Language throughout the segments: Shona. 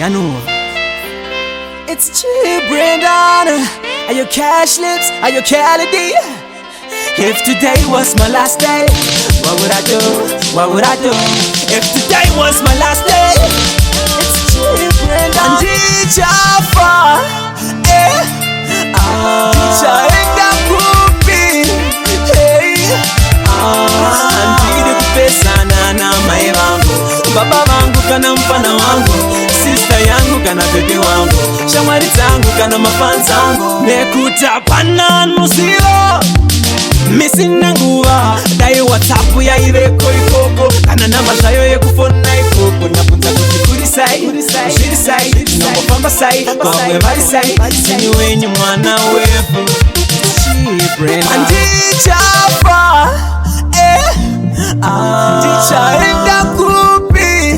you know. It's cheap, Brandon. Are you Cashlibs? Are you Calidi? If today was my last day, what would I do? What would I do? If today was my last day, it's cheap, Brandon. Pandichafa, Pandichafa kupi, andide kupesana na mai wangu, baba wangu kana mpana wangu, sister yangu kana bebe wangu, shamwari zangu kana mafans zangu, nekutapana nusilo misina nguva dai WhatsApp ya ive koikoko kana namba zayo yekufona ikoko napunza kutikuri sai shiri sai nomopamba sai kwamwe vari sai sini wenyu mwana wefu Pandichafa ndichaenda kupi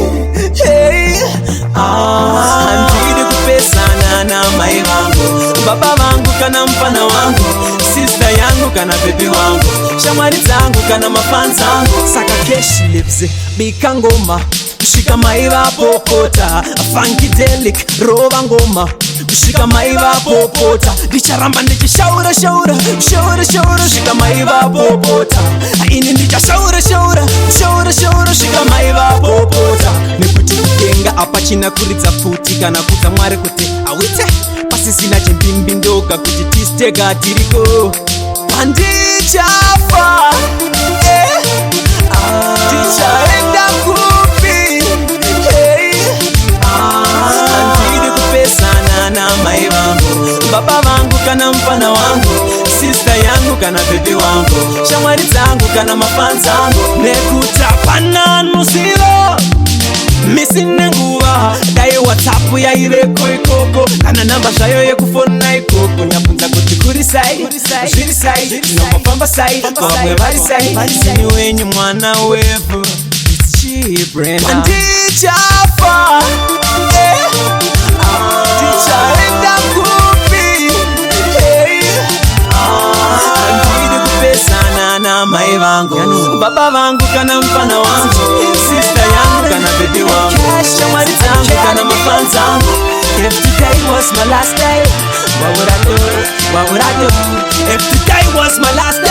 andide kupesana na mai vangu, baba vangu kana mpana wangu, sister yangu kana baby wangu, shamwari zangu kana mafans zangu. Saka Cashlibs bika ngoma kushika maiva popota, funkadelic rova ngoma kushika maiva popota, ndicharamba ndichishaura shaura shaura shaura shika maiva popota, ini ndichashaura shaura shaura shaura shika maiva popota, nekuti kutenga apa china kuridza futi kana kudza mwari kuti awite pasisina chimbimbi ndoga kuti tistega tiriko. Pandichafa ndichaenda kupi, andide kupesana na mai vangu, baba vangu kana mpana wangu, sister yangu kana bebe wangu, shamwari zangu kana mafans zangu, nekutapana nusilo misina nguva dai WhatsApp ya ive koikoko kana namba zayo yekufona ikoko nyapunza kuti kuri sai shiri sai nomopamba sai kwamwe vari sai sini wenyu mwana wefu. It's cheap, Brandon. Pandichafa ndichaenda kupi, andide kupesana na mai vangu, baba vangu kana mpana wangu, sister yangu kana baby wangu, shamwari zangu kana mafans zangu. If today was my last day, what would I do? What would I do? If today was my last day,